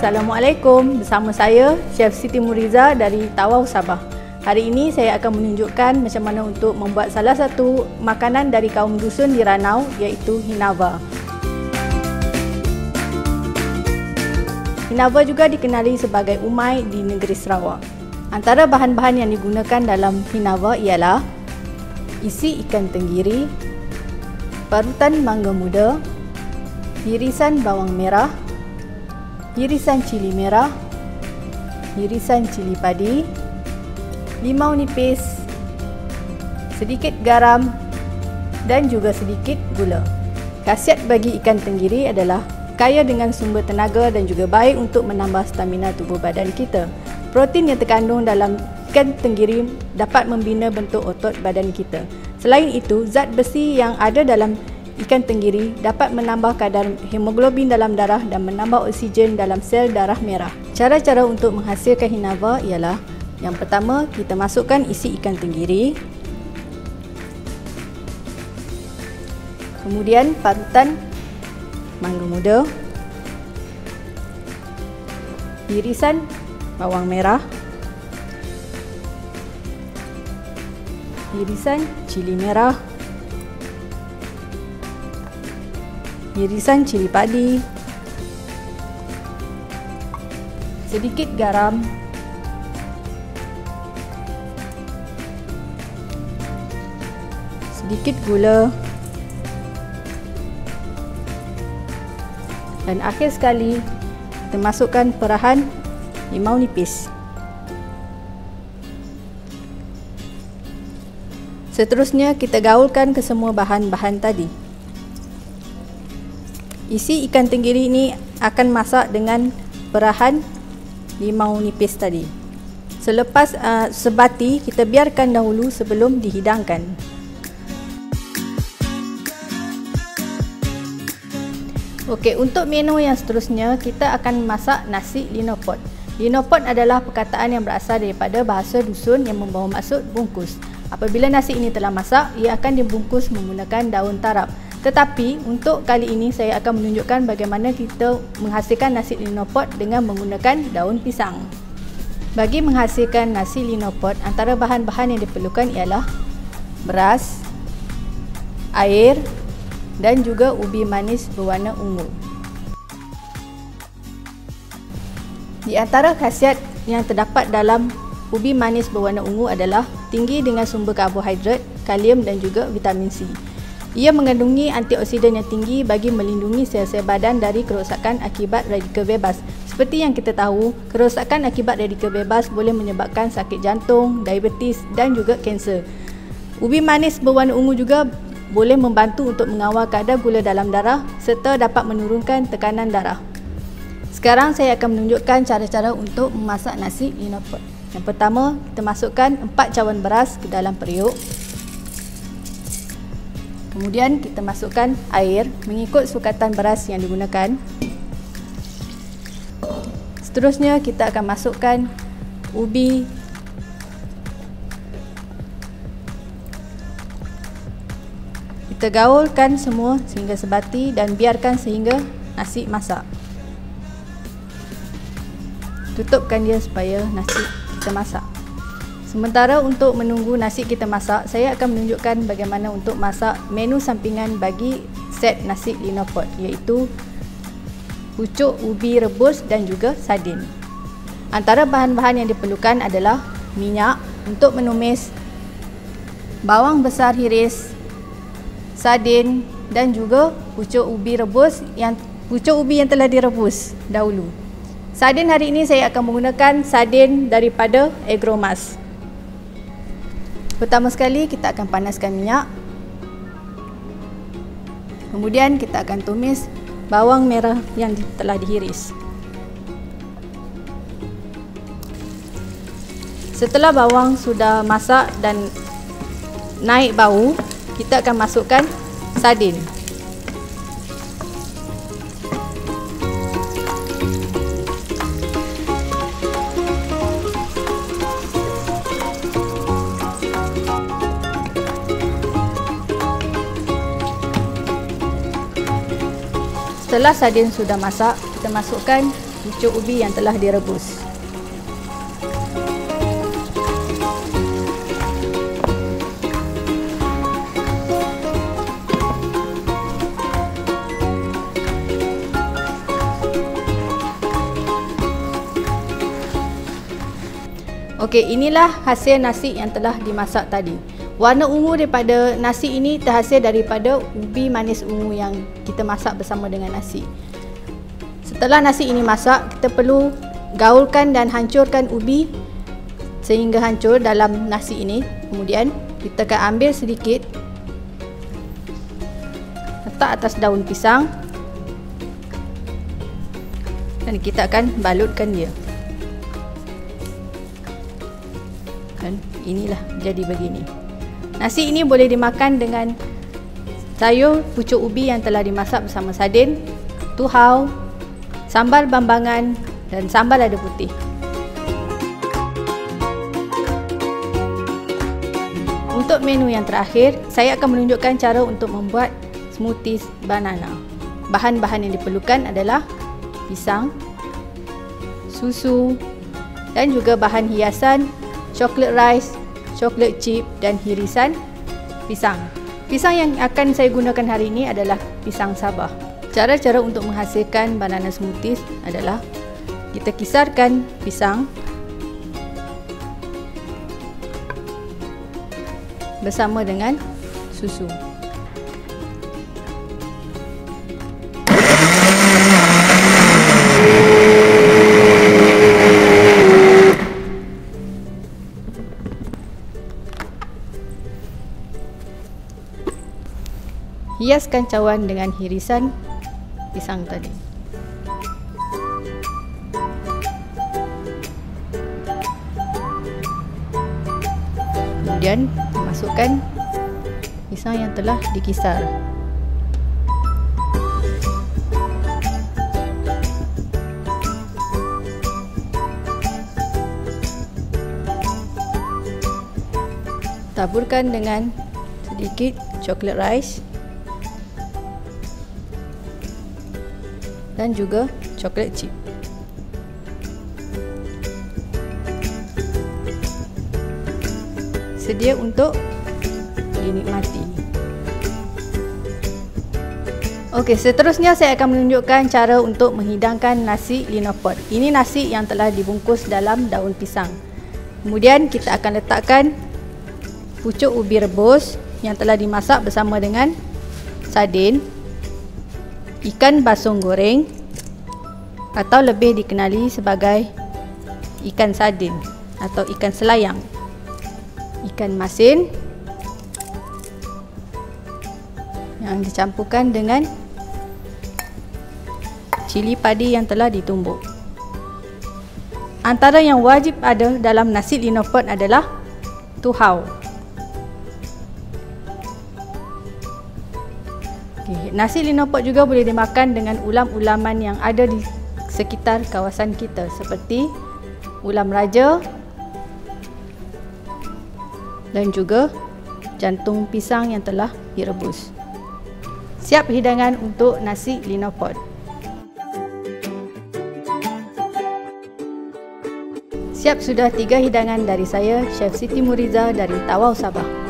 Assalamualaikum, bersama saya Chef Siti Muriza dari Tawau Sabah. Hari ini saya akan menunjukkan macam mana untuk membuat salah satu makanan dari kaum dusun di Ranau, iaitu hinava. Hinava juga dikenali sebagai umai di negeri Sarawak. Antara bahan-bahan yang digunakan dalam hinava ialah isi ikan tenggiri, parutan mangga muda, irisan bawang merah, irisan cili merah, irisan cili padi, limau nipis, sedikit garam dan juga sedikit gula. Khasiat bagi ikan tenggiri adalah kaya dengan sumber tenaga dan juga baik untuk menambah stamina tubuh badan kita. Protein yang terkandung dalam ikan tenggiri dapat membina bentuk otot badan kita. Selain itu, zat besi yang ada dalam ikan tenggiri dapat menambah kadar hemoglobin dalam darah dan menambah oksigen dalam sel darah merah. Cara-cara untuk menghasilkan hinava ialah yang pertama, kita masukkan isi ikan tenggiri. Kemudian parutan mangga muda, irisan bawang merah, irisan cili merah, irisan cili padi, sedikit garam, sedikit gula, dan akhir sekali kita masukkan perahan limau nipis. Seterusnya kita gaulkan ke semua bahan-bahan tadi. Isi ikan tenggiri ini akan masak dengan perahan limau nipis tadi. Selepas sebati, kita biarkan dahulu sebelum dihidangkan. Okey, untuk menu yang seterusnya, kita akan masak nasi linopot. Linopot adalah perkataan yang berasal daripada bahasa dusun yang membawa maksud bungkus. Apabila nasi ini telah masak, ia akan dibungkus menggunakan daun tarap. Tetapi untuk kali ini saya akan menunjukkan bagaimana kita menghasilkan nasi linopot dengan menggunakan daun pisang. Bagi menghasilkan nasi linopot, antara bahan-bahan yang diperlukan ialah beras, air dan juga ubi manis berwarna ungu. Di antara khasiat yang terdapat dalam ubi manis berwarna ungu adalah tinggi dengan sumber karbohidrat, kalium dan juga vitamin C. Ia mengandungi antioksidan yang tinggi bagi melindungi sel-sel badan dari kerosakan akibat radikal bebas. Seperti yang kita tahu, kerosakan akibat radikal bebas boleh menyebabkan sakit jantung, diabetes dan juga kanser. Ubi manis berwarna ungu juga boleh membantu untuk mengawal kadar gula dalam darah serta dapat menurunkan tekanan darah. Sekarang saya akan menunjukkan cara-cara untuk memasak nasi linopot. Yang pertama, kita masukkan 4 cawan beras ke dalam periuk. Kemudian kita masukkan air mengikut sukatan beras yang digunakan. Seterusnya kita akan masukkan ubi, kita gaulkan semua sehingga sebati dan biarkan sehingga nasi masak. Tutupkan dia supaya nasi kita masak. Sementara untuk menunggu nasi kita masak, saya akan menunjukkan bagaimana untuk masak menu sampingan bagi set nasi linopot, iaitu pucuk ubi rebus dan juga sardin. Antara bahan-bahan yang diperlukan adalah minyak untuk menumis, bawang besar hiris, sardin dan juga pucuk ubi yang telah direbus dahulu. Sardin hari ini saya akan menggunakan sardin daripada Agromas. Pertama sekali kita akan panaskan minyak. Kemudian kita akan tumis bawang merah yang telah dihiris. Setelah bawang sudah masak dan naik bau, kita akan masukkan sardin. Setelah sardin sudah masak, kita masukkan pucuk ubi yang telah direbus. Okey, inilah hasil nasi yang telah dimasak tadi. Warna ungu daripada nasi ini terhasil daripada ubi manis ungu yang kita masak bersama dengan nasi. Setelah nasi ini masak, kita perlu gaulkan dan hancurkan ubi sehingga hancur dalam nasi ini. Kemudian kita akan ambil sedikit, letak atas daun pisang dan kita akan balutkan dia. Dan inilah jadi begini. Nasi ini boleh dimakan dengan sayur pucuk ubi yang telah dimasak bersama sardin, tuhau, sambal bambangan dan sambal lada putih. Untuk menu yang terakhir, saya akan menunjukkan cara untuk membuat smoothies banana. Bahan-bahan yang diperlukan adalah pisang, susu dan juga bahan hiasan coklat rice, coklat chip dan hirisan pisang. Pisang yang akan saya gunakan hari ini adalah pisang Sabah. Cara-cara untuk menghasilkan banana smoothies adalah kita kisarkan pisang bersama dengan susu. Hiaskan cawan dengan hirisan pisang tadi. Kemudian masukkan pisang yang telah dikisar. Taburkan dengan sedikit coklat rice dan juga coklat chip. Sedia untuk dinikmati. Okey, seterusnya saya akan menunjukkan cara untuk menghidangkan nasi linopot. Ini nasi yang telah dibungkus dalam daun pisang. Kemudian kita akan letakkan pucuk ubi rebus yang telah dimasak bersama dengan sardin, ikan basung goreng atau lebih dikenali sebagai ikan sardin atau ikan selayang, ikan masin yang dicampurkan dengan cili padi yang telah ditumbuk. Antara yang wajib ada dalam nasi linopot adalah tuhau. Nasi linopot juga boleh dimakan dengan ulam-ulaman yang ada di sekitar kawasan kita seperti ulam raja dan juga jantung pisang yang telah direbus. Siap hidangan untuk nasi linopot. Siap sudah 3 hidangan dari saya, Chef Siti Muriza dari Tawau, Sabah.